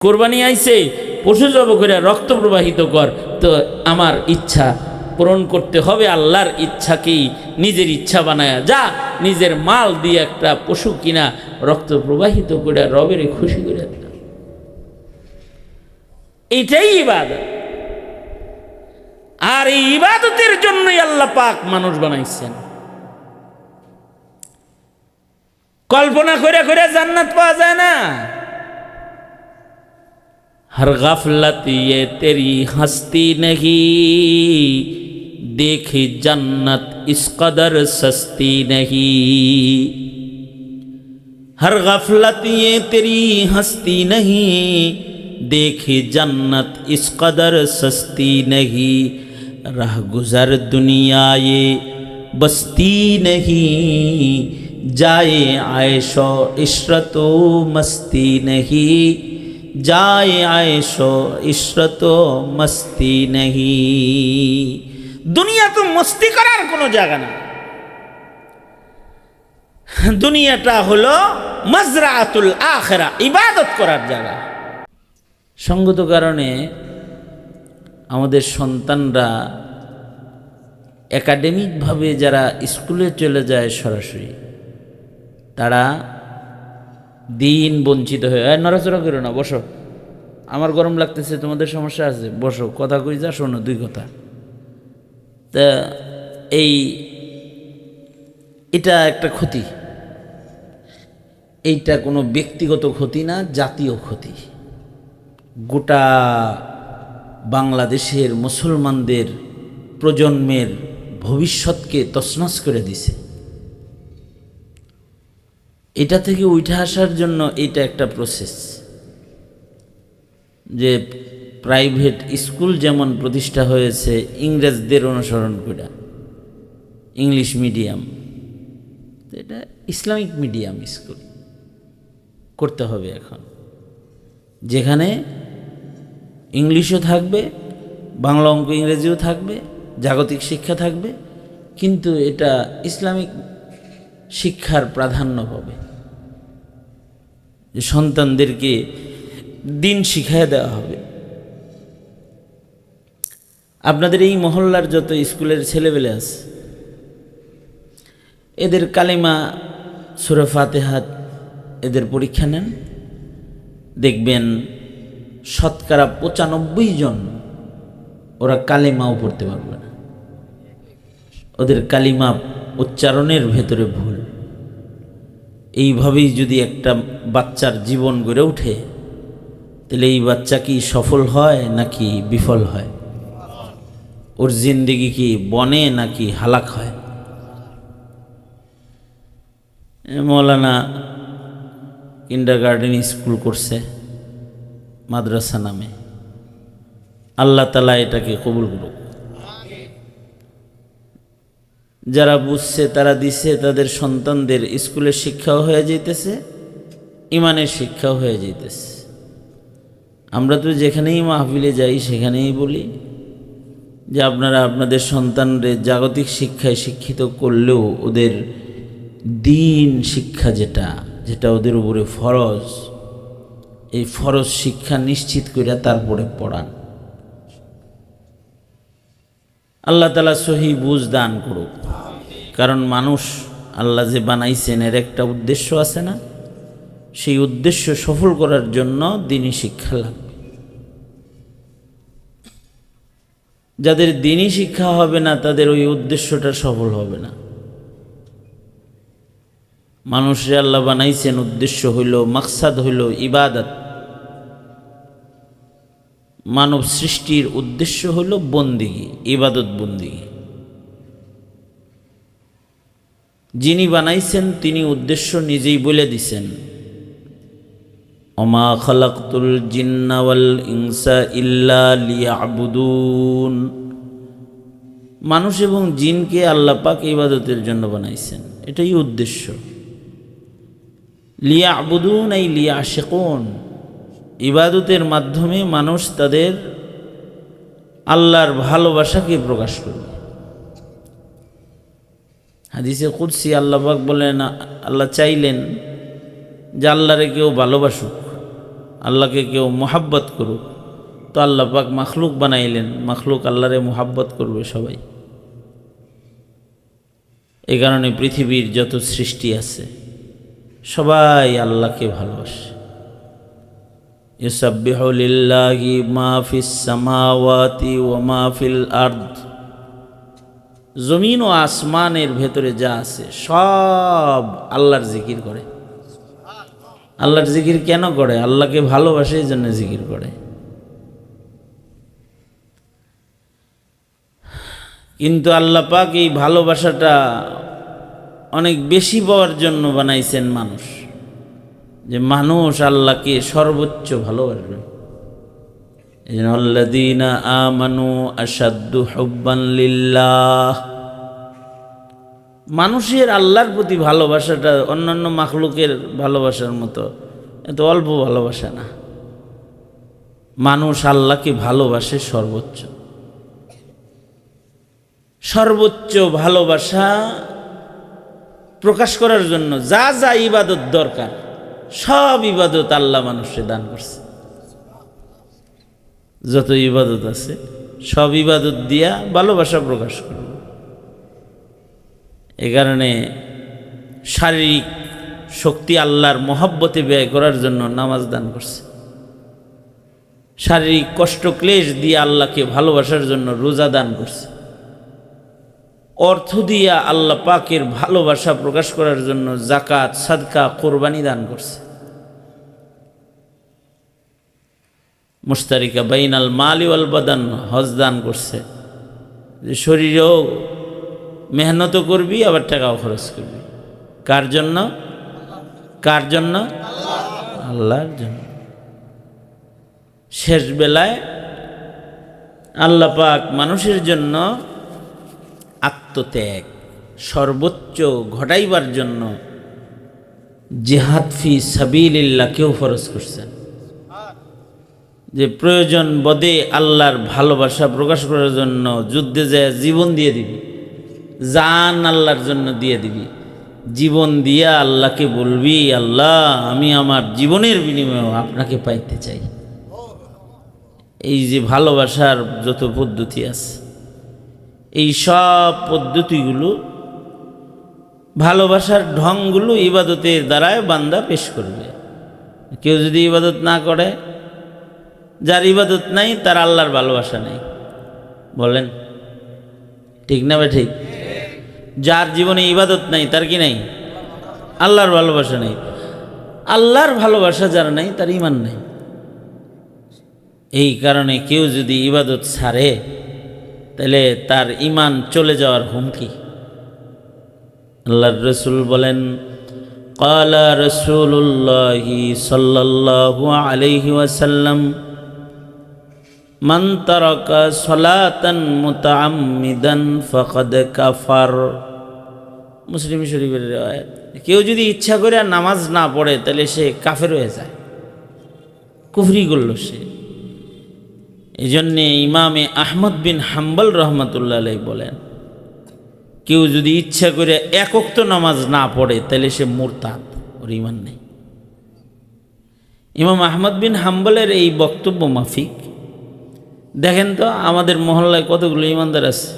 কোরবানি আইছে, পশু জব করে রক্ত প্রবাহিত কর। তো আমার ইচ্ছা পূরণ করতে হবে, আল্লাহর ইচ্ছাকেই নিজের ইচ্ছা বানায়া যা, নিজের মাল দিয়ে একটা পশু কিনা রক্ত প্রবাহিত করে রবের খুশি করে দিল। এইটাই ইবাদত। আর এই ইবাদতের জন্যই আল্লাহ পাক মানুষ বানাইছেন। কল্পনা করে করে জান্নাত পাওয়া যায় না। हर गफलत ये तेरी हस्ती नहीं, देखी जन्नत इस कदर सस्ती नहीं। हर गफलत ये तेरी हस्ती नहीं, देखी जन्नत इस कदर सस्ती नहीं। रह गुजर दुनिया ये बस्ती नहीं, जाए आयशो इशरतो मस्ती नहीं। जाए आयशो इशरतो मस्ती नहीं। दुनिया तो मस्ती करार कोनो জায়গা না। দুনিয়াটা হলো মাজরাতুল আখিরা, ইবাদত করার জায়গা। সঙ্গত কারণে আমাদের সন্তানরা একাডেমিকভাবে যারা স্কুলে চলে যায় সরাসরি, তারা দিন বঞ্চিত হয়ে, নড়াচড়া করো না, বসো, আমার গরম লাগতেছে, তোমাদের সমস্যা আছে, বসো, কথা কই যা, শোনো দুই কথা। তা এটা একটা ক্ষতি। এইটা কোনো ব্যক্তিগত ক্ষতি না, জাতীয় ক্ষতি। গোটা বাংলাদেশের মুসলমানদের প্রজন্মের ভবিষ্যৎকে তছনছ করে দিছে। এটা থেকে উঠে আসার জন্য এটা একটা প্রসেস, যে প্রাইভেট স্কুল যেমন প্রতিষ্ঠা হয়েছে ইংরেজদের অনুসরণ করে, ইংলিশ মিডিয়াম, এটা ইসলামিক মিডিয়াম স্কুল করতে হবে এখন, যেখানে ইংলিশও থাকবে, বাংলা অঙ্ক ইংরেজিও থাকবে, জাগতিক শিক্ষা থাকবে, কিন্তু এটা ইসলামিক শিক্ষার প্রাধান্য পাবে। যে সন্তানদেরকে দিন শিখায় দেওয়া হবে। আপনাদের এই মহল্লার যত স্কুলের ছেলেবেলে আছে, এদের কালিমা সূরা ফাতিহা এদের পরীক্ষা নেন, দেখবেন শতকরা 95 জন ওরা কালিমাও পড়তে পারবে না। ওদের কালিমা উচ্চারণের ভেতরে ভুল। এইভাবেই যদি একটা বাচ্চার জীবন গড়ে ওঠে, তাহলে এই বাচ্চা কি সফল হয় নাকি বিফল হয়? ওর জিন্দেগি কি বনে নাকি হালাক হয়? মৌলানা কিন্ডারগার্টেন স্কুল করছে মাদ্রাসা নামে, আল্লাহ তাআলা এটাকে কবুল করুক। যারা বুঝছে তারা দিছে, তাদের সন্তানদের স্কুলের শিক্ষাও হয়ে যাইতেছে, ইমানের শিক্ষাও হয়ে যাইতেছে। আমরা তো যেখানেই মাহফিলে যাই সেখানেই বলি যে আপনারা আপনাদের সন্তানদের জাগতিক শিক্ষায় শিক্ষিত করলেও ওদের দিন শিক্ষা যেটা ওদের উপরে ফরজ, এই ফরজ শিক্ষা নিশ্চিত করে তারপরে পড়ান। আল্লাহ তাআলা সহি বুঝ দান করুক। কারণ মানুষ আল্লাহ যে বানাইছেন এর একটা উদ্দেশ্য আছে না? সেই উদ্দেশ্য সফল করার জন্য দ্বীনি শিক্ষা লাগবে। যাদের দ্বীনি শিক্ষা হবে না, তাদের ওই উদ্দেশ্যটা সফল হবে না। মানুষরে আল্লাহ বানাইছেন, উদ্দেশ্য হইল, মাকসাদ হইল ইবাদত। মানব সৃষ্টির উদ্দেশ্য হইল বন্দিগি, ইবাদত বন্দিগি। যিনি বানাইছেন তিনি উদ্দেশ্য নিজেই বলে দিছেন, ওমা খালাকতুল জিন্না ওয়াল ইনসা ইল্লা লিয়াবুদুন। মানুষ এবং জিনকে আল্লাহ পাক ইবাদতের জন্য বানাইছেন, এটাই উদ্দেশ্য। লিয়াবুদুন এই লিয়াশিকুন, ইবাদতের মাধ্যমে মানুষ তাদের আল্লাহর ভালোবাসাকে প্রকাশ করবে। হাদিসে কুদসি আল্লাহ পাক বলেন, আল্লাহ চাইলেন যে আল্লাহরে কেউ ভালোবাসুক, আল্লাহকে কেউ মোহাব্বত করুক, তো আল্লাহ পাক মাখলুক বানাইলেন, মাখলুক আল্লাহরে মোহাব্বত করবে সবাই। এই কারণে পৃথিবীর যত সৃষ্টি আছে সবাই আল্লাহকে ভালোবাসে। ইউসাব্বিহু লিল্লাহি মা ফিস সামাওয়াতি ওয়া মা ফিল আরদ, জমিন ও আসমানের ভেতরে যা আছে সব আল্লাহর জিকির করে। আল্লাহর জিকির কেন করে? আল্লাহকে ভালোবাসে এই জন্য জিকির করে। কিন্তু আল্লাহ পাক এই ভালোবাসাটা অনেক বেশি পাওয়ার জন্য বানাইছেন মানুষ, যে মানুষ আল্লাহকে সর্বোচ্চ ভালোবাসবে। এই জন্য আল্লাযীনা আমানু আশাদ্দু হুব্বান লিল্লাহ, মানুষের আল্লাহর প্রতি ভালোবাসাটা অন্যান্য মাখলুকের ভালোবাসার মতো এত অল্প ভালোবাসা না। মানুষ আল্লাহকে ভালোবাসে সর্বোচ্চ। সর্বোচ্চ ভালোবাসা প্রকাশ করার জন্য যা যা ইবাদত দরকার সব ইবাদত আল্লাহ মানুষকে দান করছে। যত ইবাদত আছে সব ইবাদত দিয়া ভালোবাসা প্রকাশ করব। এ কারণে শারীরিক শক্তি আল্লাহর মহব্বতে ব্যয় করার জন্য নামাজ দান করছে। শারীরিক কষ্ট ক্লেশ দিয়ে আল্লাহকে ভালোবাসার জন্য রোজা দান করছে। অর্থ দিয়া আল্লাহ পাকের ভালোবাসা প্রকাশ করার জন্য যাকাত, সাদকা, কোরবানি দান করছে। মুশতারিকা বাইনাল মালি ওয়াল বাদান, হজ দান করছে, যে শরীরেও মেহনতও করবি আবার টাকাও খরচ করবি। কার জন্য? কার জন্য? আল্লাহর জন্য। শেষ বেলায় আল্লাহ পাক মানুষের জন্য আত্মত্যাগ সর্বোচ্চ ঘটাইবার জন্য জিহাদ ফি সাবিলিল্লাহকেও ফরজ করছেন, যে প্রয়োজন বোধে আল্লাহর ভালোবাসা প্রকাশ করার জন্য যুদ্ধে যায় জীবন দিয়ে দিবি, জান আল্লাহর জন্য দিয়ে দিবি। জীবন দিয়া আল্লাহকে বলবি, আল্লাহ আমি আমার জীবনের বিনিময়ে আপনাকে পাইতে চাই। এই যে ভালোবাসার যত পদ্ধতি আছে, এই সব পদ্ধতিগুলো, ভালোবাসার ঢংগুলো ইবাদতের দ্বারায় বান্দা পেশ করবে। কেউ যদি ইবাদত না করে, যার ইবাদত নাই তার আল্লাহর ভালোবাসা নেই। বলেন ঠিক না? ঠিক। যার জীবনে ইবাদত নাই তার কি নাই? আল্লাহর ভালোবাসা নেই। আল্লাহর ভালোবাসা যার নাই তার ঈমান নেই। এই কারণে কেউ যদি ইবাদত ছাড়ে তাহলে তার ঈমান চলে যাওয়ার হুমকি। আল্লাহর রাসূল বলেন, ক্বালা রাসূলুল্লাহি সাল্লাল্লাহু আলাইহি ওয়াসাল্লাম, মান তারাকা সালাতান মুতাআম্মিদান ফাকাদ কাফার। মুসলিম শরীফের riwayat। কেউ যদি ইচ্ছা করে আর নামাজ না পড়ে তাহলে সে কাফের হয়ে যায়, কুফরি করল সে। এই জন্যে ইমামে আহমদ বিন হাম্বল রহমতুল্লাহ আলাইহি বলেন, কেউ যদি ইচ্ছা করে এক ওয়াক্ত নামাজ না পড়ে তাহলে সে মুরতাদ, ওর ঈমান নেই। ইমাম আহমদ বিন হাম্বলের এই বক্তব্য মাফিক দেখেন তো আমাদের মহল্লায় কতগুলো ইমানদার আছে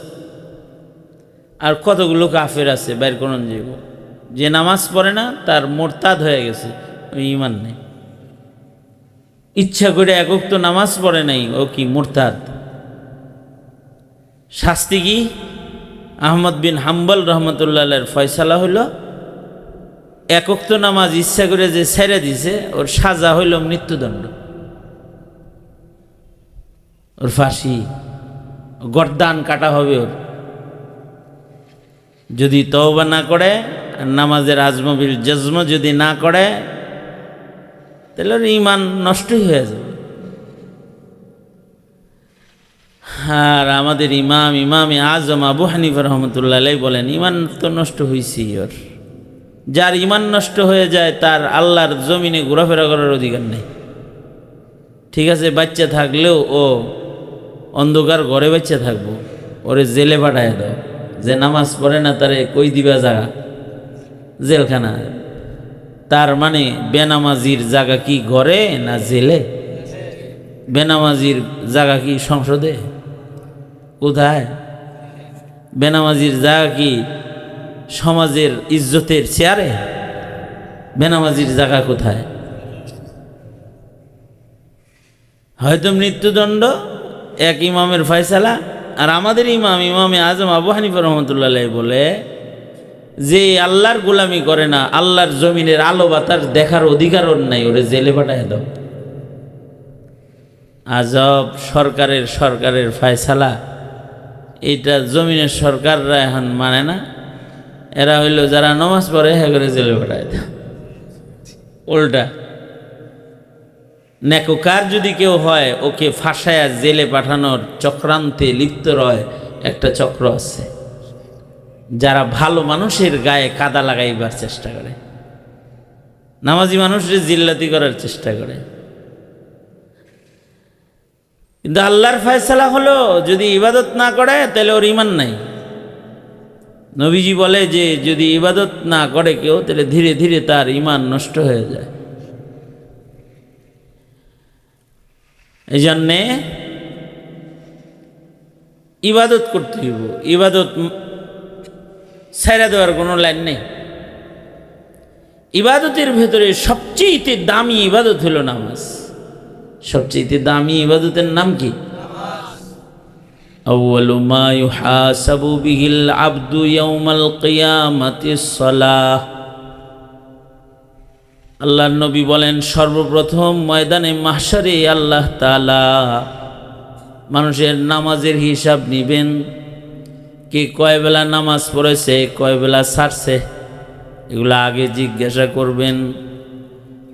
আর কতগুলো কাফের আছে বাইর করুন। যে নামাজ পড়ে না তার মুরতাদ হয়ে গেছে, ওই ঈমান নেই। ইচ্ছা করে এক ওয়াক্ত নামাজ পড়ে নাই, ও কি মুরতাদ। শাস্তি কি? আহমদ বিন হাম্বল রহমতুল্লাহ আলাইহির ফয়সালা হইল, এক ওয়াক্ত নামাজ ইচ্ছা করে যে ছেড়ে দিছে ওর সাজা হইল মৃত্যুদণ্ড, ওর ফাঁসি, গর্দান কাটা হবে ওর। যদি তওবা না করে, নামাজের আজমবিল জজম যদি না করে, তাহলে ওর ঈমান নষ্টই হয়ে যাবে। আর আমাদের ইমামে আজম আবু হানিফা রহমতুল্লাহ আলাইহি বলেন, ঈমান তো নষ্ট হয়েছেই ওর। যার ঈমান নষ্ট হয়ে যায় তার আল্লাহর জমিনে ঘোরাফেরা করার অধিকার নেই। ঠিক আছে, বাচ্চা থাকলেও ও অন্ধকার ঘরে বাচ্চা থাকবো, ওরে জেলে পাঠায় দাও। যে নামাজ পড়ে না তারে কই দিবা জায়গা? জেলখানা। তার মানে বেনামাজির জায়গা কি ঘরে না জেলে? বেনামাজির জায়গা কি সংসদে? কোথায়? বেনামাজির জায়গা কি সমাজের ইজ্জতের চেয়ারে? বেনামাজির জায়গা কোথায়? হয়তো মৃত্যুদণ্ড এক ইমামের ফয়সালা। আর আমাদের ইমামে আজম আবু হানিফা রহমতুল্লাহ বলে যে আল্লাহর গোলামি করে না, আল্লাহর জমিনের আলো বাতাস দেখার অধিকার ওর নাই, ওরে জেলে পাঠায় দাও। আজব সরকারের ফয়সালা। এইটা জমিনের সরকাররা এখন মানে না। এরা হইল যারা নামাজ পড়ে হ্যাঁ করে জেলে পাঠায় দাও। উল্টা নেককার যদি কেউ হয় ওকে ফাঁসায়া জেলে পাঠানোর চক্রান্তে লিপ্ত রয় একটা চক্র আছে, যারা ভালো মানুষের গায়ে কাদা লাগাইবার চেষ্টা করে, নামাজি মানুষের জিল্লাতি করার চেষ্টা করে। কিন্তু আল্লাহর ফয়সালা হলো যদি ইবাদত না করে তাহলে ওর ঈমান নাই। নবীজি বলে যে যদি ইবাদত না করে কেউ তাহলে ধীরে ধীরে তার ঈমান নষ্ট হয়ে যায়। এই জন্যে ইবাদত করতে হইব, ইবাদত ছাইড়া দেওয়ার কোনো লাইন নেই। ইবাদতের ভেতরে সবচেয়ে দামি ইবাদত হলো নামাজ। সবচেয়ে দামি ইবাদতের নাম কি? আউয়ালু মা ইউহাসাবু বিহিল আবদু ইয়াউমাল কিয়ামাতিস সালাহ। আল্লাহর নবী বলেন সর্বপ্রথম ময়দানে মাহশারে আল্লাহ তাআলা মানুষের নামাজের হিসাব নিবেন। কে কয় বেলা নামাজ পড়েছে, কয় বেলা ছাড়ছে, এগুলো আগে জিজ্ঞাসা করবেন।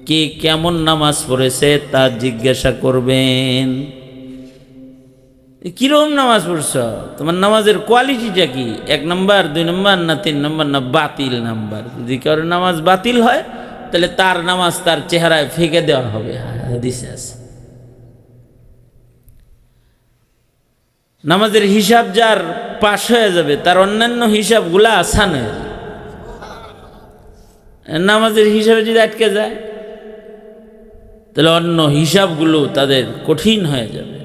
কে কেমন নামাজ পড়েছে তা জিজ্ঞাসা করবেন। কিরকম নামাজ পড়ছ, তোমার নামাজের কোয়ালিটিটা কি, 1 নম্বর 2 নম্বর না 3 নম্বর না বাতিল নাম্বার। যদি কারোর নামাজ বাতিল হয় তাহলে তার নামাজ তার চেহারায় ফেঁকে দেওয়া হবে, হাদিসে আছে। নামাজের হিসাব যার পাশ হয়ে যাবে তার অন্যান্য হিসাবগুলা আসান হয়ে যাবে। নামাজের হিসাবে যদি আটকে যায় তাহলে অন্য হিসাবগুলো তাদের কঠিন হয়ে যাবে।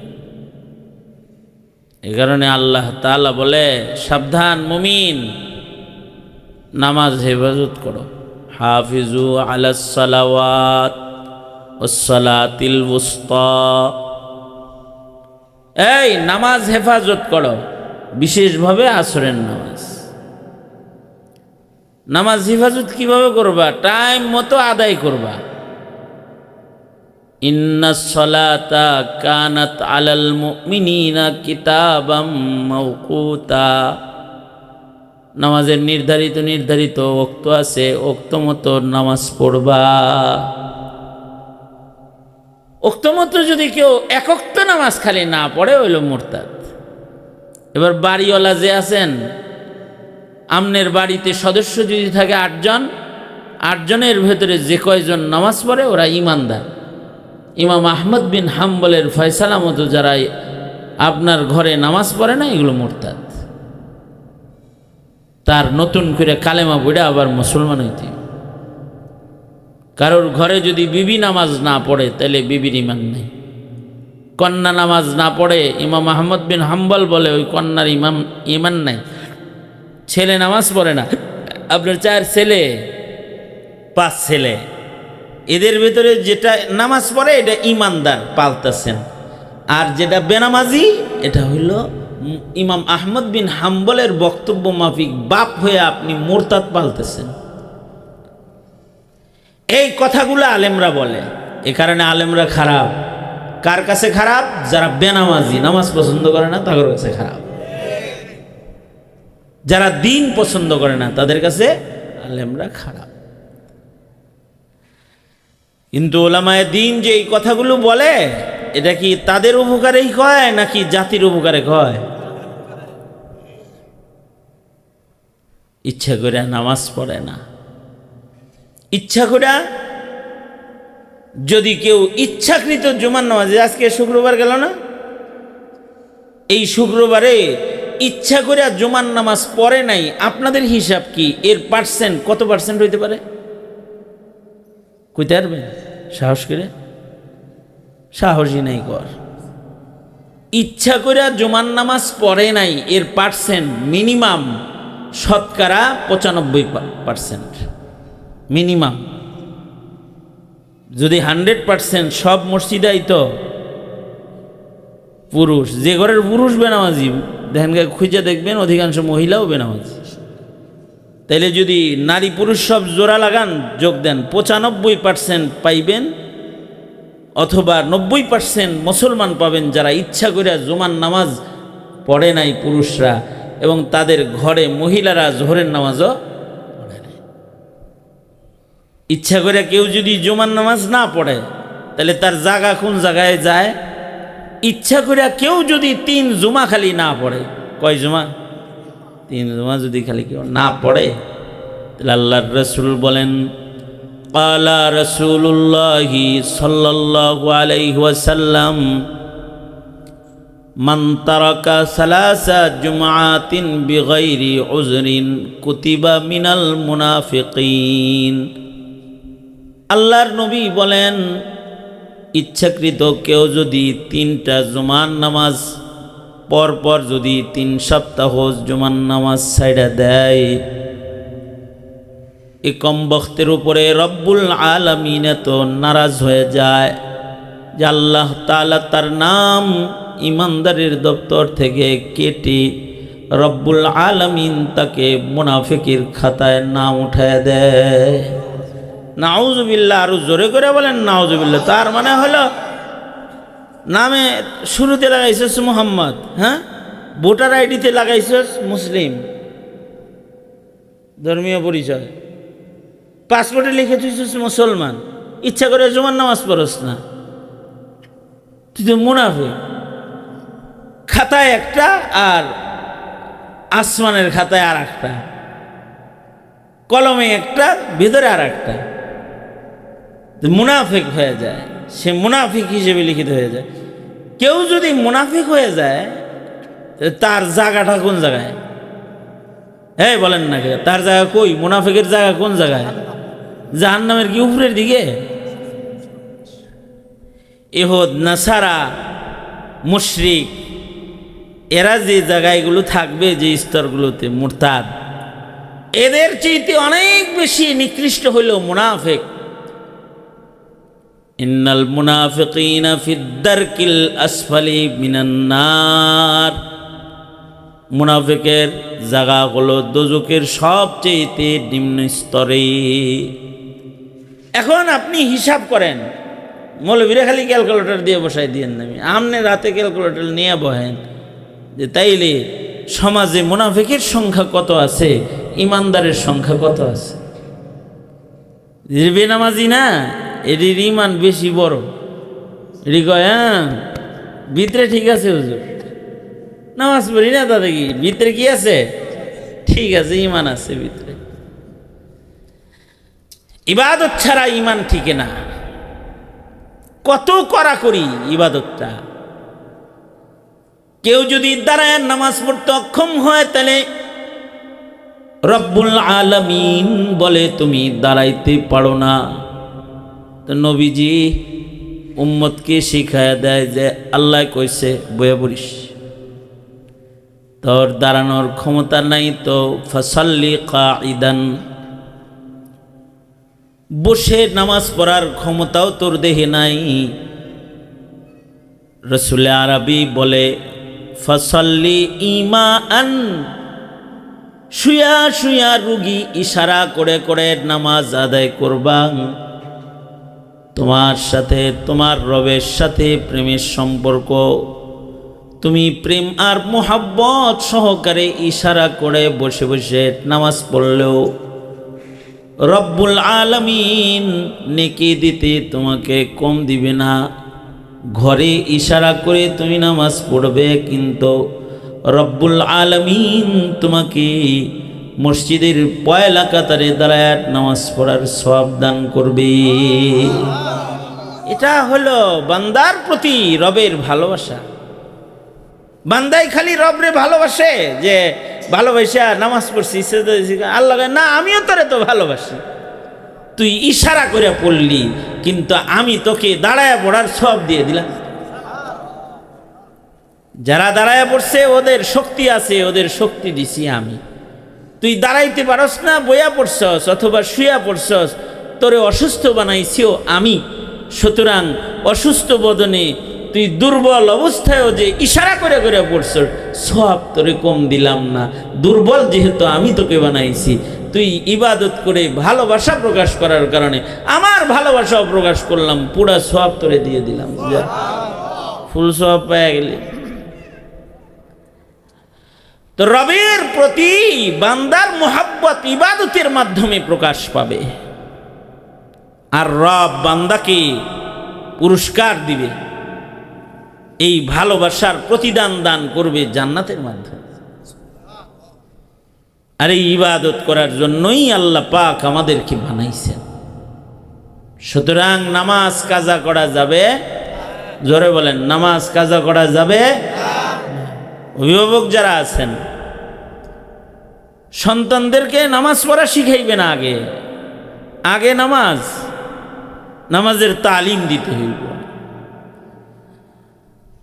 এ কারণে আল্লাহ তাআলা বলে সাবধান মুমিন, নামাজ হেফাজত করো। হাফিজু আলাস সালাওয়াত ওয়াস সালাতিল ওয়ুস্তা। এই নামাজ হেফাজত করো, বিশেষভাবে আসরের নামাজ। নামাজ হেফাজত কিভাবে করবা? টাইম মতো আদায় করবা। ইন্নাস সালাতা কানাত আলাল মুমিনিনা কিতাবাম মাওকুতা। নামাজের নির্ধারিত ওক্ত আছে, ওক্ত মতো নামাজ পড়বা। ওক্ত মতো যদি কেউ এক ওক্ত নামাজ খালি না পড়ে হইল মুরতাদ। এবার বাড়িওয়ালা যে আছেন, আমনের বাড়িতে সদস্য যদি থাকে 8 জন, 8 জনের ভেতরে যে কয়জন নামাজ পড়ে ওরা ঈমানদার। ইমাম আহমদ বিন হাম্বলের ফয়সালা মতো যারা আপনার ঘরে নামাজ পড়ে না এগুলো মুরতাদ। তার নতুন করে কালেমা পড়ে আবার মুসলমান হইতে। কারোর ঘরে যদি বিবি নামাজ না পড়ে তাহলে বিবির ঈমান নেই। কন্যা নামাজ না পড়ে ইমাম আহমদ বিন হাম্বল বলে ওই কন্যার ঈমান নাই। ছেলে নামাজ পড়ে না, আপনার 4 ছেলে 5 ছেলে, এদের ভেতরে যেটা নামাজ পড়ে এটা ঈমানদার পালতেছেন, আর যেটা বেনামাজি এটা হইল ইমাম আহমদ বিন হাম্বলের বক্তব্য মাফিক বাপ হয়ে আপনি মুরতাদ পালতেছেন। এই কথাগুলো আলেমরা বলে। এ কারণে আলেমরা খারাপ। কার কাছে খারাপ? যারা বেনামাজি, নামাজ পছন্দ করে না তাদের কাছে খারাপ। যারা দিন পছন্দ করে না তাদের কাছে আলেমরা খারাপ। কিন্তু ওলামায়ে দিন যে এই কথাগুলো বলে এটা কি তাদের উপকারেই কয় নাকি জাতির উপকারে কয়? ইচ্ছা করে নামাজ পড়ে না। ইচ্ছা করে যদি কেউ ইচ্ছাকৃত জুমার নামাজে, আজকে শুক্রবার গেল না, এই শুক্রবারে ইচ্ছা করে জুমার নামাজ পড়ে নাই, আপনাদের হিসাব কি? এর পার্সেন্ট কত পার্সেন্ট হইতে পারে? কইতে পারবেন সাহস করে? সাহসই নাই কর। ইচ্ছা করে জুমার নামাজ পড়ে নাই এর পার্সেন্ট মিনিমাম শতকরা 95%, মিনিমাম। যদি 100% সব মসজিদাই তো পুরুষ, যে ঘরের পুরুষ বেনামাজি দেখেন খুঁজে দেখবেন অধিকাংশ মহিলাও বেনামাজি। তাইলে যদি নারী পুরুষ সব জোড়া লাগান, যোগ দেন, 95% পাইবেন, অথবা 90% মুসলমান পাবেন যারা ইচ্ছা করে জুমার নামাজ পড়ে নাই পুরুষরা, এবং তাদের ঘরে মহিলারা জোহরের নামাজও পড়ে নাই। ইচ্ছা করে কেউ যদি জুমার নামাজ না পড়ে তাহলে তার জায়গা কোন জায়গায় যায়? ইচ্ছা করে কেউ যদি 3 জুমা খালি না পড়ে, কয় জুমা? 3 জুমা যদি খালি কেউ না পড়ে, তাহলে আল্লাহর রাসূল বলেন, ক্বালা রাসূলুল্লাহি সাল্লাল্লাহু আলাইহি ওয়াসাল্লাম, মান তারাকা সালাসা জুমআতিন বিগাইরি উযরিন কুতিবা মিনাল মুনাফিকিন। আল্লাহর নবী বলেন, ইচ্ছাকৃত কেউ যদি 3টা জুমার নামাজ পরপর যদি 3 সপ্তাহ জুমার নামাজ ছাইড়া দেয়, এ কম বখতের উপরে রব্বুল আলামিন তো নারাজ হয়ে যায় যে আল্লাহ তাআলা তার নাম ইমানদারের দপ্তর থেকে কেটে রব্বুল আলামিন তাকে মুনাফিকের খাতায় নাম উঠায় দেয়। নাউজুবিল্লাহ, আরো জোরে করে বলেন নাউজুবিল্লাহ। তার মানে হলো নামে শুরুতে লাগাইছস মুহাম্মদ, হ্যাঁ, ভোটার আইডিতে লাগাইছস মুসলিম ধর্মীয় পরিচয়, পাসপোর্টে লিখে তুইছস মুসলমান, ইচ্ছা করে জুমার নামাজ পড়স না, তুই তো মুনাফিক। খাতায় একটা আর আসমানের খাতায় আর একটা, কলমে একটা ভিতরে আর একটা, মুনাফিক হয়ে যায়। সে মুনাফিক হিসেবে লিখিত হয়ে যায়। কেউ যদি মুনাফিক হয়ে যায় তার জায়গাটা কোন জায়গায়? হ্যাঁ বলেন না, তার জায়গা কই? মুনাফিকের জায়গা কোন জায়গায়? জাহান্নামের কি উপরের দিকে? ইহুদ নাসারা মুশরিক এরা যে জায়গাগুলো থাকবে, যে স্তরগুলোতে মুরতাদ, এদের চাইতে অনেক বেশি নিকৃষ্ট হইল মুনাফিক। ইন্নাল মুনাফিকিনা ফিদ দারকিল আসফালি মিনান নার। মুনাফিকের জায়গা হলো দোজখের সবচেয়ে নিম্ন স্তরে। এখন আপনি হিসাব করেন, মৌলবীরা খালি ক্যালকুলেটর দিয়ে বসাই দিয়েন না, আপনি রাতে ক্যালকুলেটর নিয়ে বহেন যে তাইলে সমাজে মুনাফিকের সংখ্যা কত আছে, ইমানদারের সংখ্যা কত আছে। বেনামাজি না, এটির ইমান বেশি বড়। এটি কয় হ্যাঁ ভিতরে ঠিক আছে হুজুর, নামাজ পড়ি না, তাতে কি ভিতরে কি আছে? ঠিক আছে, ইমান আছে ভিতরে। ইবাদত ছাড়া ইমান ঠিক না। কত করা করি ইবাদতটা। কেউ যদি দাঁড়ায় নামাজ পড়তে অক্ষম হয়, তাহলে রব্বুল আলামিন বলে তুমি দাঁড়াইতে পারো না। তো নবীজি উম্মতকে শিখায়া দেয় যে আল্লাহ কইছে বয়ে পড়িস, তোর দাঁড়ানোর ক্ষমতা নাই তো ফাসাল্লি কাঈদান, বসে নামাজ পড়ার ক্ষমতাও তোর দেহে নাই। রসুল আরবি বলে ফাসাল্লি ইমান, শুয়া শুয়া রুগী ইশারা করে করে নামাজ আদায় করবা। তোমার সাথে তোমার রবের সাথে প্রেমের সম্পর্ক, তুমি প্রেম আর মোহাব্বত সহকারে ইশারা করে বসে বসে নামাজ পড়লেও রব্বুল আলামিন নেকি দিতে তোমাকে কম দিবে না। ঘরে ইশারা করে তুমি নামাজ পড়বে, কিন্তু রব্বুল আলামিন তোমাকে মসজিদের পয়লা কাতারে দাঁড়ায় নামাজ পড়ার সওয়াব দান করবে। এটা হলো বান্দার প্রতি রবের ভালোবাসা। বান্দাই খালি রবরে ভালোবাসে যে ভালোবাসা নামাজ পড়ছি, আল্লাহ না আমিও তোরে তো ভালোবাসি। তুই ইশারা করে পড়লি, কিন্তু আমি তোকে দাঁড়ায় পড়ার সব দিয়ে দিলাম। যারা দাঁড়ায় পড়ছে ওদের শক্তি আছে, ওদের শক্তি দিছি আমি। তুই দাঁড়াইতে পারস না, বইয়া পড়ছস অথবা শুয়া পড়ছস, তোরে অসুস্থ বানাইছিও আমি। সুতরাং অসুস্থ বদনে তুই দুর্বল অবস্থায়ও যে ইশারা করে করে পড়ছস, সব তোরে কম দিলাম না। দুর্বল যেহেতু আমি তোকে বানাইছি, তুই ইবাদত করে ভালোবাসা প্রকাশ করার কারণে আমার ভালোবাসাও প্রকাশ করলাম, পুরা সব তোরে দিয়ে দিলাম। ফুল সব পেয়ে গেলি। তো রবের প্রতি বান্দার মুহাব্বত ইবাদতের মাধ্যমে প্রকাশ পাবে, আর রব বান্দাকে পুরস্কার দিবে, এই ভালোবাসার প্রতিদান দান করবে জান্নাতের মাধ্যমে। আর এই ইবাদত করার জন্যই আল্লাহ পাক আমাদেরকে বানাইছেন। সুতরাং নামাজ কাজা করা যাবে, জোরে বলেন, নামাজ কাজা করা যাবে। অভিভাবক যারা আছেন, সন্তানদেরকে নামাজ পড়া শিখাইবেন। আগে আগে নামাজের তালিম দিতে হইব।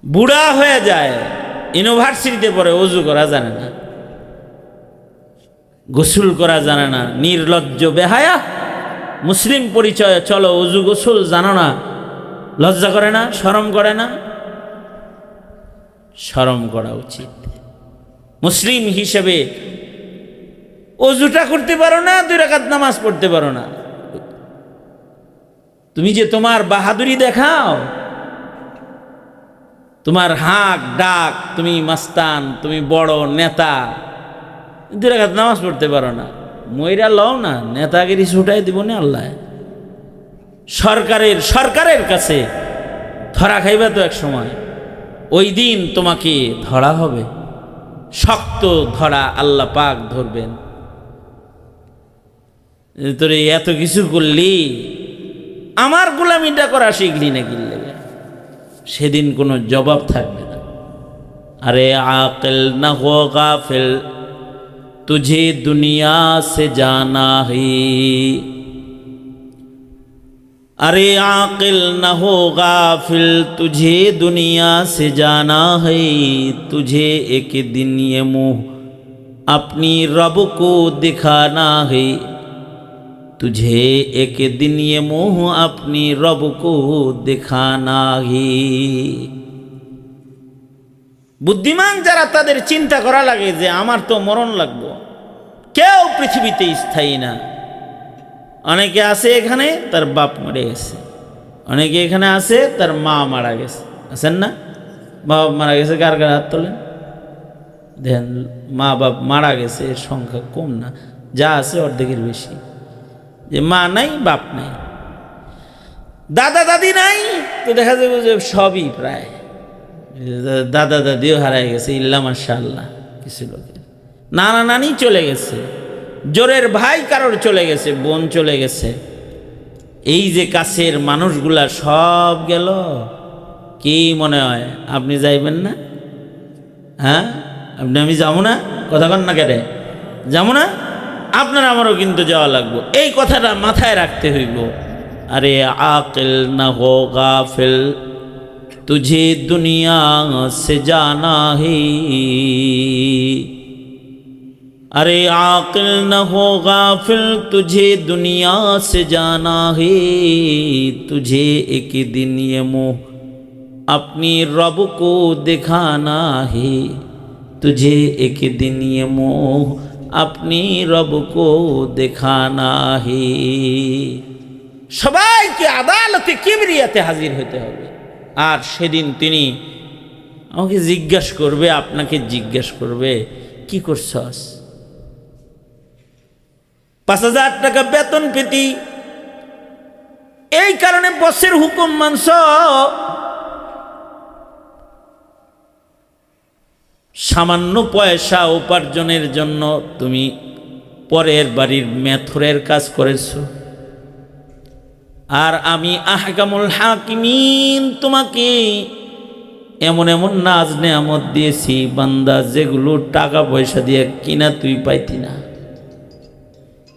বুড়া হয়ে যায়, ইউনিভার্সিটিতে পড়ে, অজু করা জানে না, গোসল করা জানে না, নির্লজ্জ বেহায়া। মুসলিম পরিচয়, চলো অজু গোসল জানো না, লজ্জা করে না, শরম করে না? শরম করা উচিত। মুসলিম হিসেবে অজুটা করতে পারো না, 2 রাকাত নামাজ পড়তে পারো না, তুমি যে তোমার বাহাদুরি দেখাও, তোমার হাঁক ডাক, তুমি মাস্তান, তুমি বড় নেতা, 2 রাকাত নামাজ পড়তে পারো না, মইরা লও না, নেতাগিরি ছুটাই দিব না আল্লাহ। সরকারের কাছে ধরা খাইবা তো এক সময়, ওই দিন তোমাকে ধরা হবে, শক্ত ধরা আল্লাহ পাক ধরবেন। তোরে এত কিছু করলি, আমার গোলামিটা করা শিখলি না কিনলে, সেদিন কোনো জবাব থাকবে না। আরে আকিল না হো গাফিল, তুঝে দুনিয়া সে জানা হি। अरे आकिल न हो गाफिल, तुझे दुनिया से जाना है। तुझे एक दिन ये मुँह अपनी रब को दिखाना है। तुझे एक दिन ये मुँह अपनी रब को दिखाना है। বুদ্ধিমান যারা, তাদের চিন্তা করা লাগে যে আমার তো মরণ লাগবো, কেউ পৃথিবীতে স্থায়ী না। অনেকে আছে এখানে তার বাপ মরে গেছে, অনেকে এখানে আছে তার মা মারা গেছে, আছেন না? বাপ মারা গেছে, কার কার হাত তোলেন? দেখেন, মা বাপ মারা গেছে এর সংখ্যা কম না, যা আছে অর্ধেকের বেশি। যে মা নাই, বাপ নাই, দাদা দাদি নাই, তো দেখা যাবে যে সবই প্রায়। দাদা দাদিও হারাই গেছে, ইল্লা মাশাআল্লাহ কিছু লোকের। নানা নানি চলে গেছে, জোরের ভাই কারোর চলে গেছে, বোন চলে গেছে। এই যে কাছের মানুষগুলা সব গেল, কি মনে হয় আপনি যাইবেন না? হ্যাঁ, আমি যাবো না? কথা কন না কেটে যাবো না? আপনার আমারও কিন্তু যাওয়া লাগবে, এই কথাটা মাথায় রাখতে হইব। আরে আকিল না হো গাফিল, তুঝে দুনিয়া সে জানা হি। अरे आकिल न हो गाफिल, तुझे दुनिया से जाना है। तुझे एक दिन ये मुँह अपनी रब को दिखाना है। तुझे एक दिन ये मुँह अपनी रब को दिखाना है। সবাইকে আদালতে কিবরিয়াতে হাজির হতে হবে, আর সেদিন তিনি আমাকে জিজ্ঞাসা করবে, আপনাকে জিজ্ঞাসা করবে, কি করছস? 5,000 টাকা বেতন পেতি, এই কারণে বসের হুকুম মানছ, সামান্য পয়সা উপার্জনের জন্য তুমি পরের বাড়ির মেথরের কাজ করেছ। আর আমি আহকামুল হাকিমিন তোমাকে এমন এমন নাজ নেয়ামত দিয়েছি বান্দা, যেগুলো টাকা পয়সা দিয়ে কিনা তুই পাইতি না।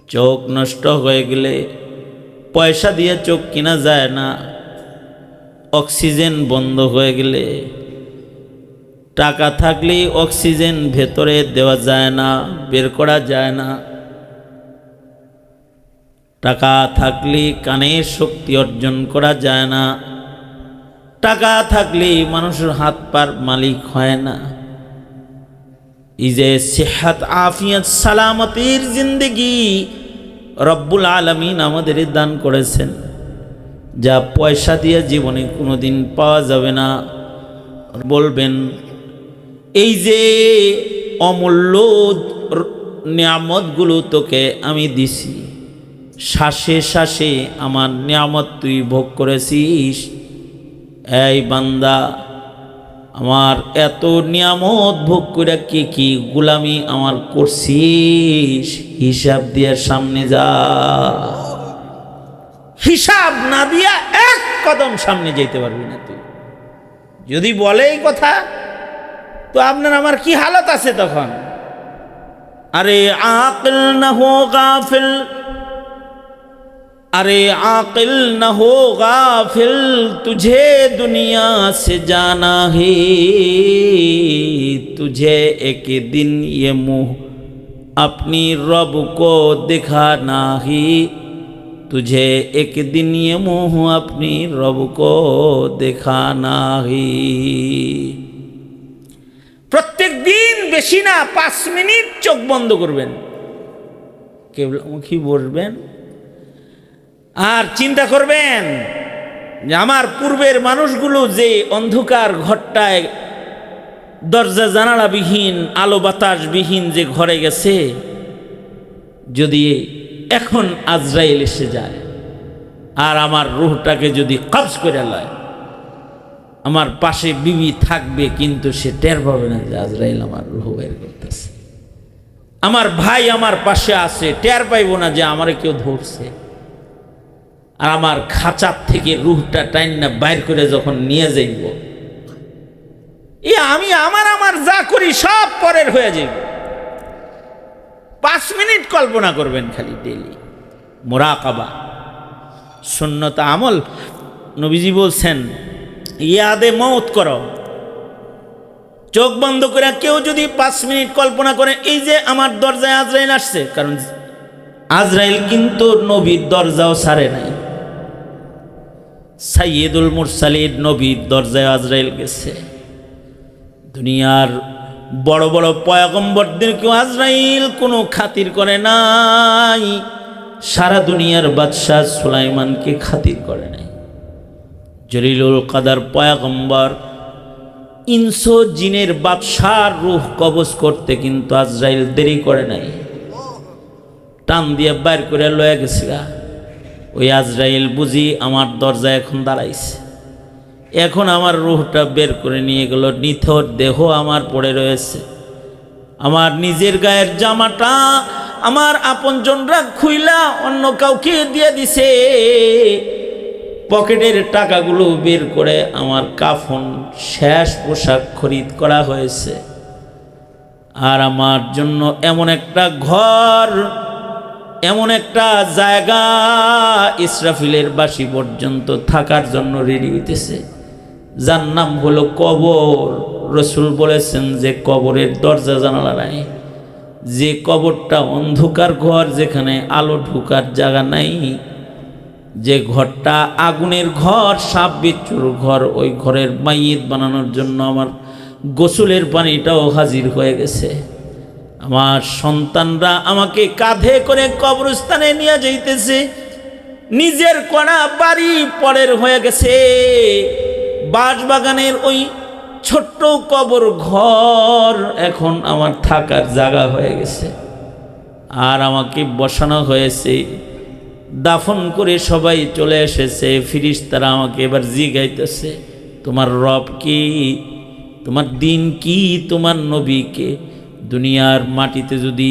চোখ নষ্ট হয়ে গেলে পয়সা দিয়ে চোখ কিনা যায় না, অক্সিজেন বন্ধ হয়ে গেলে। টাকা থাকলে অক্সিজেন ভেতরে দেওয়া যায় না, বের করা যায় না। টাকা থাকলে কানের শক্তি অর্জন করা যায় না। টাকা থাকলে মানুষের হাত পার মালিক হয় না। এই যে সেহাত আফিয়াত সালামতির জিন্দেগি রব্বুল আলামিন আমাদের দান করেছেন, যা পয়সা দিয়ে জীবনে কোনোদিন পাওয়া যাবে না। বলবেন এই যে অমূল্য নিয়ামতগুলো তোকে আমি দিছি, শ্বাসে শ্বাসে আমার নিয়ামত তুই ভোগ করেছিস। এই বান্দা, আমার এত নিয়ামত ভোগ করে কি কি গোলামি আমার করছিস, হিসাব দিয়ে সামনে যা। হিসাব না দিয়া এক কদম সামনে যেতে পারবি না তুই। যদি বলে এই কথা, তো আপনার আমার কি হালত আছে তখন? আরে আকিল না হো গাফিল, अरे आकिल न हो गाफिल, तुझे दुनिया से जाना ही, तुझे एक दिन ये मुँह अपनी रब को दिखाना ही, तुझे एक दिन ये मुँह अपनी रब को दिखाना ही। प्रत्येक दिन বেশি না 5 মিনিট চোখ বন্ধ করবেন, কেবলমুখী বসবেন আর চিন্তা করবেন যে আমার পূর্বের মানুষগুলো যে অন্ধকার ঘরটায় দরজা জানালাবিহীন আলো বাতাসবিহীন যে ঘরে গেছে, যদি এখন আজরাইল এসে যায় আর আমার রূহটাকে যদি কবজ করে লয়, আমার পাশে বিবি থাকবে কিন্তু সে টের পাবে না যে আজরাইল আমার রূহ বের করতেছে। আমার ভাই আমার পাশে আছে, টের পাইব না যে আমারে কেউ ধরছে। আর আমার খাঁচার থেকে রূহটা টাইনা বাইর করে যখন নিয়ে যাইব, আমি আমার যা করি সব পরের হয়ে যাইব। 5 মিনিট কল্পনা করবেন খালি ডেইলি মুরাকাবা, সুন্নত আমল। নবীজি বলছেন ইয়াদে মৌত করো। চোখ বন্ধ করে কেউ যদি 5 মিনিট কল্পনা করে এই যে আমার দরজায় আজরাইল আসছে, কারণ আজরাইল কিন্তু নবীর দরজাও ছাড়ে নাই। সাইয়্যিদুল মুরসালিন নবীর দরজায় আজরাইল গেছে। দুনিয়ার বড় বড় পয়গম্বরদেরকেও আজরাইল কোনো খাতির করে নাই, সারা দুনিয়ার বাদশাহ সুলাইমানকে খাতির করে নাই। জলিলুল কদর পয়গম্বর ইনসো জিনের বাদশার রূহ কবজ করতে কিন্তু আজরাইল দেরি করে নাই, টান দিয়ে বাইর করে লয়ে গেছে। ওই আজরাইল বুঝি আমার দরজায় এখন দাঁড়াইছে, এখন আমার রূহটা বের করে নিয়ে গেল। নিথর দেহ আমার পড়ে রয়েছে, আমার নিজের গায়ের জামাটা আমার আপনজনরা খুইলা অন্য কাউকে দিয়ে দিছে। পকেটের টাকাগুলো বের করে আমার কাফন শেষ পোশাক খরিদ করা হয়েছে। আর আমার জন্য এমন একটা ঘর, এমন একটা জায়গা ইসরাফিলের বাঁশি পর্যন্ত থাকার জন্য রেডি হইতেছে, যার নাম হলো কবর। রসুল বলেছেন যে কবরের দরজা জানালা নাই, যে কবরটা অন্ধকার ঘর, যেখানে আলো ঢুকার জায়গা নাই, যে ঘরটা আগুনের ঘর, সাপ বিচ্ছুর ঘর, ওই ঘরের মাইয়িত বানানোর জন্য আমার গোসলের পানিটাও হাজির হয়ে গেছে। আমার সন্তানরা আমাকে কাঁধে করে কবরস্থানে নিয়ে যাইতেছে। নিজের কণা বাড়ি পরের হয়ে গেছে, বাঁশবাগানের ওই ছোট্ট কবর ঘর এখন আমার থাকার জায়গা হয়ে গেছে। আর আমাকে বসানো হয়েছে, দাফন করে সবাই চলে এসেছে। ফেরেশতারা আমাকে এবার জিজ্ঞাইতেছে তোমার রব কি, তোমার দিন কি, তোমার নবী কে? দুনিয়ার মাটিতে যদি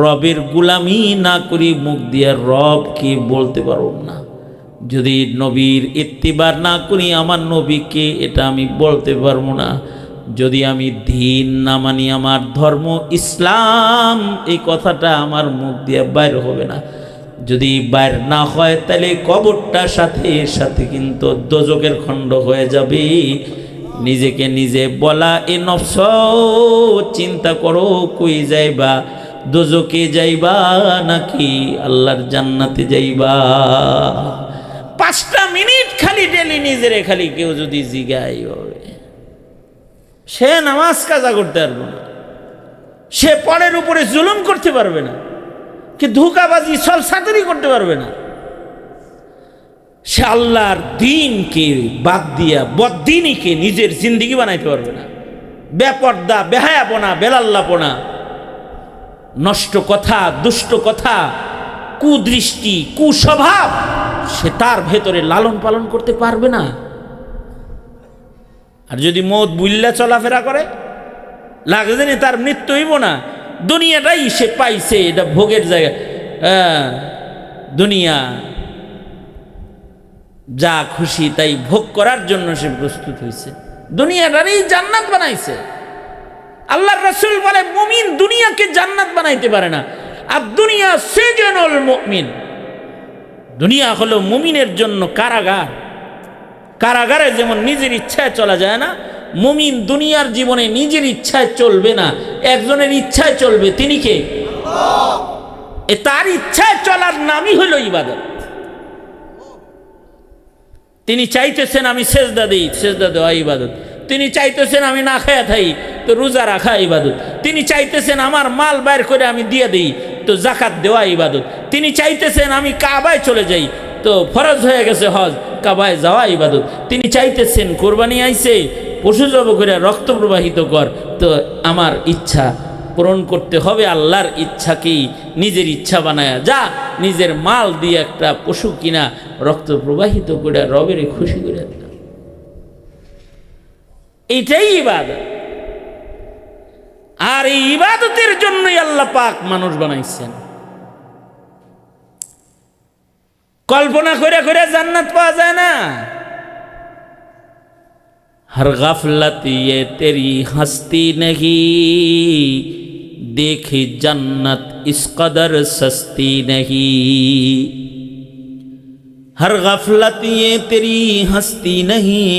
রবের গোলামি না করি, মুখ দিয়ে রব কি বলতে পারব না। যদি নবীর ইত্তিবার না করি, আমার নবীকে, এটা আমি বলতে পারবো না। যদি আমি দিন না মানি, আমার ধর্ম ইসলাম, এই কথাটা আমার মুখ দিয়ে বাইর হবে না। যদি বাইর না হয় তাহলে কবরটা সাথে সাথে কিন্তু দোজকের খণ্ড হয়ে যাবে। নিজেকে নিজে বলা, এ নফস চিন্তা করো কই যাইবা, দোজকে যাইবা নাকি আল্লাহর জান্নাতে যাইবা? 5টা মিনিট খালি ডেলি নিজেরে খালি কেউ যদি জিগাই হবে, সে নামাজ কাজা করতে পারবে না, সে পরের উপরে জুলুম করতে পারবে না, কি ধোঁকাবাজি ছলছাতুরি করতে পারবে না, সে আল্লাহর দ্বীনকে বাদ দিয়া বদ্দীনীকে নিজের জিন্দেগি বানাইতে পারবে না। বেপর্দা, বেহায়াপনা, বেলাল্লাপনা, নষ্ট কথা, দুষ্ট কথা, কুদৃষ্টি, কুস্বভাব সে তার ভেতরে লালন পালন করতে পারবে না। আর যদি মৌত বুল্লা চলাফেরা করে, লাগে জানি তার মৃত্যু হইব না, দুনিয়াটাই সে পাইছে, এটা ভোগের জায়গা। দুনিয়া যা খুশি তাই ভোগ করার জন্য সে প্রস্তুত হয়েছে, দুনিয়াটারই জান্নাত বানাইছে। আল্লাহর রাসূল বলে মুমিন দুনিয়াকে জান্নাত বানাইতে পারে না। আর দুনিয়া সিজনুল মুমিন, দুনিয়া হলো মুমিনের জন্য কারাগার। কারাগারে যেমন নিজের ইচ্ছায় চলা যায় না, মুমিন দুনিয়ার জীবনে নিজের ইচ্ছায় চলবে না, একজনের ইচ্ছায় চলবে। তিনি কে? আল্লাহ। তার ইচ্ছায় চলার নামই হলো ইবাদত। তিনি চাইতেছেন আমি সেজদা দিই, সেজদা দেওয়া ইবাদত। তিনি চাইতেছেন আমি না খায়া থাই, তো রোজা রাখা ইবাদত। তিনি চাইতেছেন আমার মাল বাইর করে আমি দিয়ে দিই, তো জাকাত দেওয়া ইবাদত। তিনি চাইতেছেন আমি কাবায় চলে যাই, তো ফরজ হয়ে গেছে হজ, কাবায় যাওয়া ইবাদত। তিনি চাইতেছেন কোরবানি আইছে, পশু জব করে রক্ত প্রবাহিত কর, তো আমার ইচ্ছা পূরণ করতে হবে। আল্লাহর ইচ্ছাকেই নিজের ইচ্ছা বানায়া যা, নিজের মাল দিয়ে একটা পশু কিনা রক্ত প্রবাহিত করে রবের খুশি করে দিল, এইটাই ইবাদত। আর এই ইবাদতের জন্যই আল্লাহ পাক মানুষ বানাইছেন। কল্পনা করে করে জান্নাত পাওয়া যায় না। हर गफलत ये तेरी हस्ती नहीं, देख जन्नत इस कदर सस्ती नहीं। हर गफलत ये तेरी हस्ती नहीं,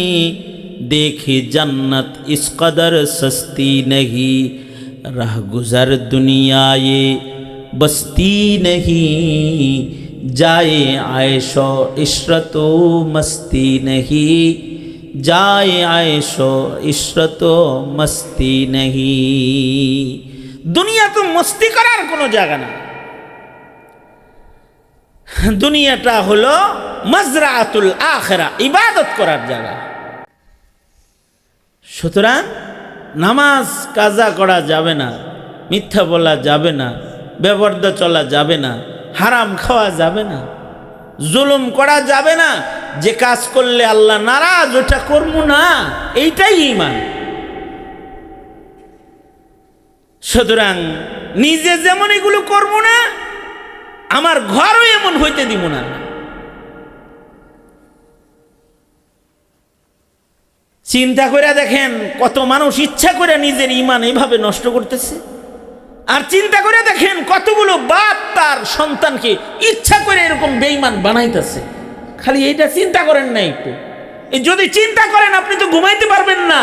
देख जन्नत इस कदर सस्ती नहीं। रह गुजर दुनिया ये बस्ती नहीं, जाए आयशो इशरतो मस्ती नहीं। जाए आयशो इशरतो मस्ती नहीं। दुनिया तो मस्ती करार कोनो जागा ना, दुनियाटा हलो मजरातुल आखिरा, इबादत करार जागा। সুতরাং নামাজ কাজা করা যাবে না, মিথ্যা বলা যাবে না, বেপরদা চলা যাবে না, হারাম খাওয়া যাবে না, জুলুম করা যাবে না। যে কাজ করলে আল্লাহ নারাজ ওটা করবো না, এইটাই ঈমান। সুতরাং নিজে যেমন এগুলো করবো না, আমার ঘরও এমন হইতে দিব না। চিন্তা করে দেখেন কত মানুষ ইচ্ছা করে নিজের ঈমান এইভাবে নষ্ট করতেছে। আর চিন্তা করে দেখেন কতগুলো বাপ তার সন্তানকে ইচ্ছা করে এরকম বেঈমান বানাইতেছে। খালি এইটা চিন্তা করেন না একটু? যদি চিন্তা করেন আপনি তো ঘুমাইতে পারবেন না।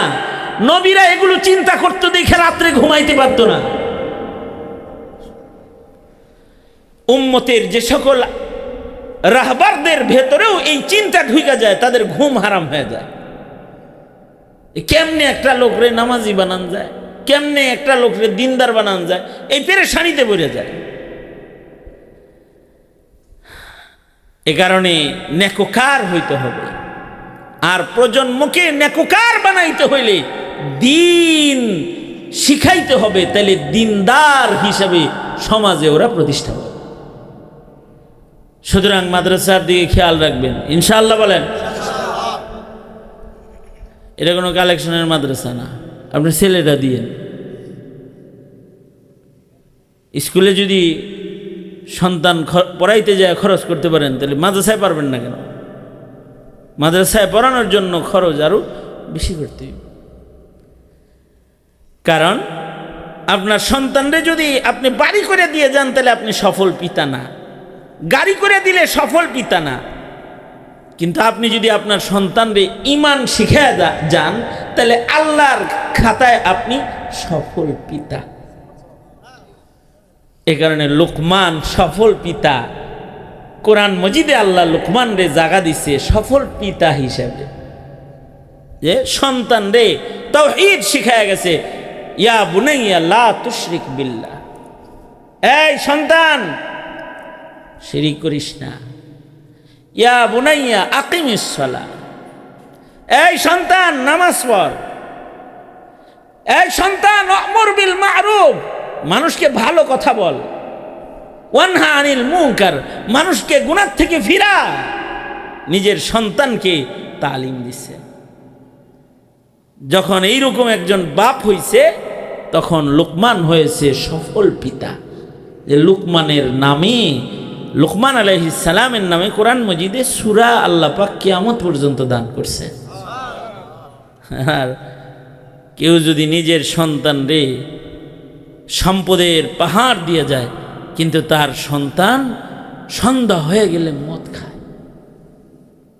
নবীরা এগুলো চিন্তা করতে দেখে রাত্রে ঘুমাইতে পারতো না। উম্মতের যে সকল রাহবারদের ভেতরেও এই চিন্তা ঢুকে যায়, তাদের ঘুম হারাম হয়ে যায়। কেমনে একটা লোকরে নামাজি বানান যায়, কেমনে একটা লোকরে দিনদার বানান যায়, এই পেরেশানিতে পড়ে যায়। এ কারণে নেককার হইতে হবে। আর প্রজন্মকে নেককার বানাইতে হইলে দিন শিখাইতে হবে, তাহলে দিনদার হিসাবে সমাজে ওরা প্রতিষ্ঠা হবে। সুতরাং মাদ্রাসার দিকে খেয়াল রাখবেন ইনশাআল্লাহ। বলেন, এটা কোনো কালেকশনের মাদ্রাসা না, আপনি ছেলেটা দিয়েন। স্কুলে যদি সন্তান পড়াইতে যায় খরচ করতে পারেন, তাহলে মাদ্রাসায় পারবেন না কেন? মাদ্রাসায় পড়ানোর জন্য খরচ আরো বেশি করতে হবে। কারণ আপনার সন্তানরে যদি আপনি বাড়ি করে দিয়ে যান, তাহলে আপনি সফল পিতা না। গাড়ি করে দিলে সফল পিতা না, কিন্তু আপনি যদি আপনার সন্তানরে ঈমান শিখায় যান, তাহলে আল্লাহর খাতায় আপনি সফল পিতা। এ কারণে লোকমান সফল পিতা। কোরআন মজিদে আল্লাহ লোকমান রে জাগা দিছে সফল পিতা হিসাবে, যে সন্তান রে তাওহীদ শিখায় গেছে, ইয়া বুনাইয়া লা তুশরিক বিল্লাহ, এই সন্তান শিরিক করিস না। ইয়া বুনাইয়া আকিমিস সালাহ, এই সন্তান নামাজ পড়। এই সন্তান আমর বিল মারুফ, মানুষকে ভালো কথা বল। ওয়ানহা আনিল মুনকার, মানুষকে গুনাহ থেকে ফিরা। নিজের সন্তানকে তালিম দিছে। যখন এইরকম একজন বাপ হইছে, তখন লোকমান হয়েছে সফল পিতা। যে লোকমানের নামে, লোকমান আলাইহিস সালামের নামে কোরআন মজিদে সূরা আল্লাহ পাক কিয়ামত পর্যন্ত দান করছে। আর কেউ যদি নিজের সন্তান রে সম্পদের পাহাড় দিয়ে যায়, কিন্তু তার সন্তান সন্ধ্যা হয়ে গেলে মদ খায়,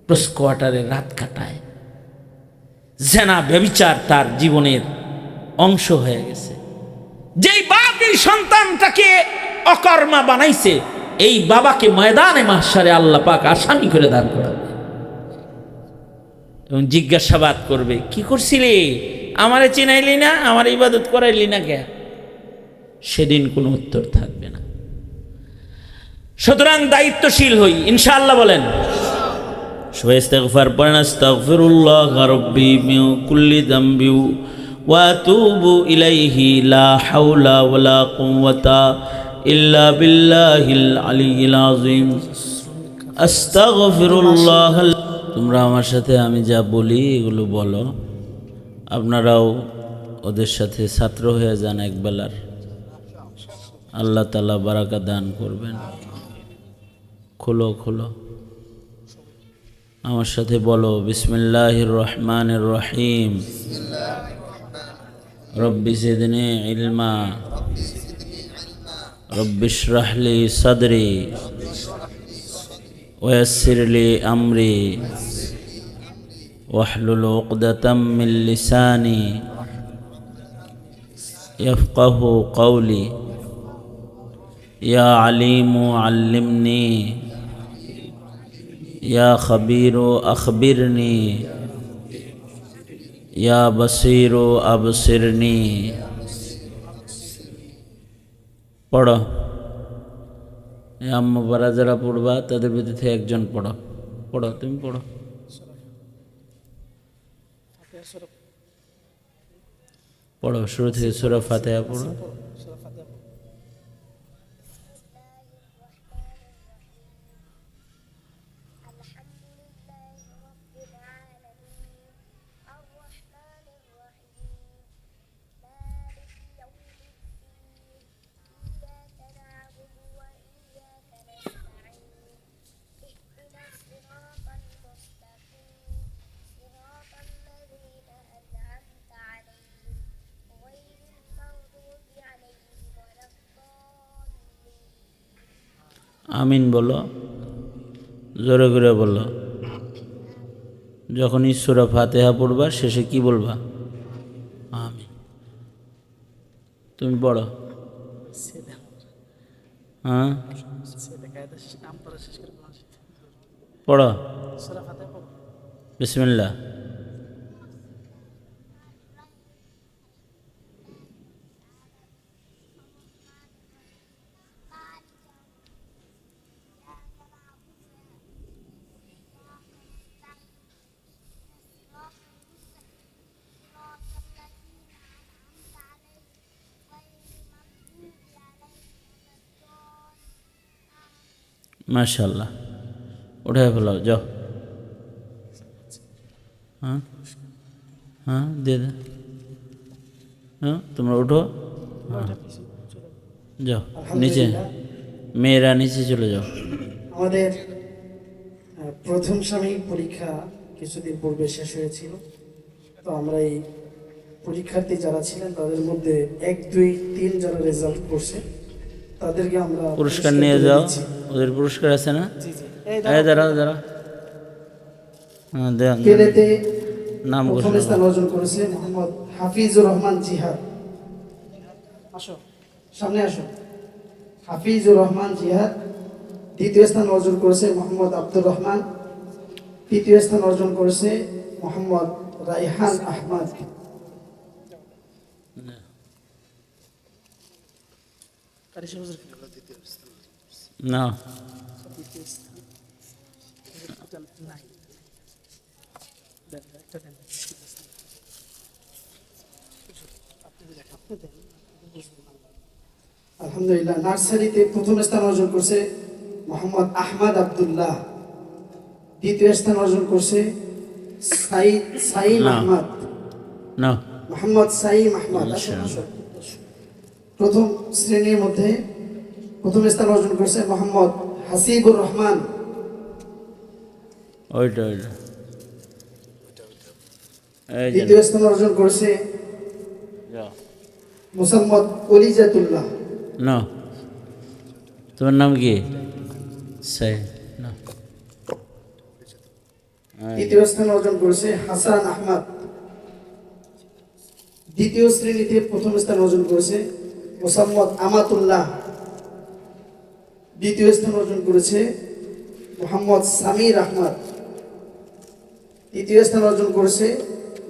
ক্রস কোয়ার্টারে রাত কাটায়, জেনা ব্যভিচার তার জীবনের অংশ হয়ে গেছে। যেই বাপ এই সন্তানটাকে অকর্মা বানাইছে, এই বাবাকে ময়দানে মাহশারে আল্লাহ পাক আসামি করে দান করাবে এবং জিজ্ঞাসাবাদ করবে, কি করছিলি? আমারে চিনাইলি না, আমার ইবাদত করাইলি না কে? সেদিন কোনো উত্তর থাকবে না। সুতরাং দায়িত্বশীল হই ইনশাআল্লাহ। বলেন সবাই ইস্তিগফার পড়েন, আস্তাগফিরুল্লাহ রাব্বি মিন কুল্লি যামবি ওয়া আতুবু ইলাইহি লা হাওলা ওয়ালা কুওয়াতা ইল্লা বিল্লাহিল আলিয়্যিল আযীম। আস্তাগফিরুল্লাহ। তোমরা আমার সাথে আমি যা বলি এগুলো বলো, আপনারাও ওদের সাথে ছাত্র হয়ে যান একবেলার। আল্লাহ তাআলা বারাকা দান করবেন। খোলো খোলো, আমার সাথে বলো, বিসমিল্লাহির রহমানির রহিম। রব্বি জিদনি ইলমা, রব্বি ইশরাহ লি সাদরি ওয়া ইয়াসসির লি আমরি ওয়াহলুল উকদাতাম মিন লিসানি ইয়াফকাহু কওলি। ইয়া আলিমু আল্লিমনি, ইয়া খবীরু আখবিরনি, ইয়া বসীরু আবসিরনি। পড়ো। আম্মা বারা যারা পড়বা তাদের ভিতর থেকে একজন পড়ো। পড়ো, তুমি পড়ো। পড়ো, শুরু থেকে সূরা ফাতিহা পড়ো। আমিন বলো, জোরে করে বলো। যখনই সূরা ফাতিহা পড়বা শেষে কি বলবা? আমিন। তুমি পড়ো। হ্যাঁ পড়ো। বিসমিল্লাহ। মাশাআল্লাহ, উঠে ফেলাও, যাও। হ্যাঁ হ্যাঁ দিয়ে দে। হ্যাঁ তোমরা উঠো, যাও নিচে, মেয়েরা নিচে চলে যাও। আমাদের প্রথম সাময়িক পরীক্ষা কিছুদিন পূর্বে শেষ হয়েছিল। তো আমরা এই পরীক্ষার্থী যারা ছিলেন তাদের মধ্যে 1, 2, 3 যারা রেজাল্ট করছে তাদেরকে আমরা পুরস্কার নিয়ে তুলে যাও, দিচ্ছি। ওদের পুরস্কার আছে না? জি জি এই এই দাঁড়াও দাঁড়াও, হ্যাঁ দেন, পেলেতে নাম প্রথম ঘোষণা স্থান করো। অর্জন করেছে মোহাম্মদ হাফিজুর রহমান জিহাদ। আসো সামনে আসো। হাফিজুর রহমান জিহাদ। দ্বিতীয় স্থান অর্জন করেছে মোহাম্মদ আব্দুর রহমান। তৃতীয় স্থান অর্জন করেছে মোহাম্মদ রাইহান আহমদ। না আলহামদুলিল্লাহ, নার্সারিতে প্রথম স্থান অর্জন করছে মোহাম্মদ আহমদ আব্দুল্লাহ। দ্বিতীয় স্থান অর্জন করছে সাইম না। আহমদ, না মোহাম্মদ সাইম আহমদ। আচ্ছা। প্রথম শ্রেণীর মধ্যে প্রথম স্থান অর্জন করছে মোহাম্মদ হাসিবুর রহমান। ওইটা ওইটা, এই যে দ্বিতীয় স্থান অর্জন করেছে যাও। মুসাম্মদ অলিজাতুল্লাহ। না, তোমার নাম কি? সাই না। তৃতীয় স্থান অর্জন করেছে হাসান আহমদ। দ্বিতীয় শ্রেণীতে প্রথম স্থান অর্জন করেছে মুসাম্মদ আমাতুল্লাহ। দ্বিতীয় স্থান অর্জন করেছে মোহাম্মদ সামির আহমদ। তৃতীয় স্থান অর্জন করেছে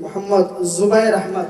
মোহাম্মদ জুবায়ের আহমদ।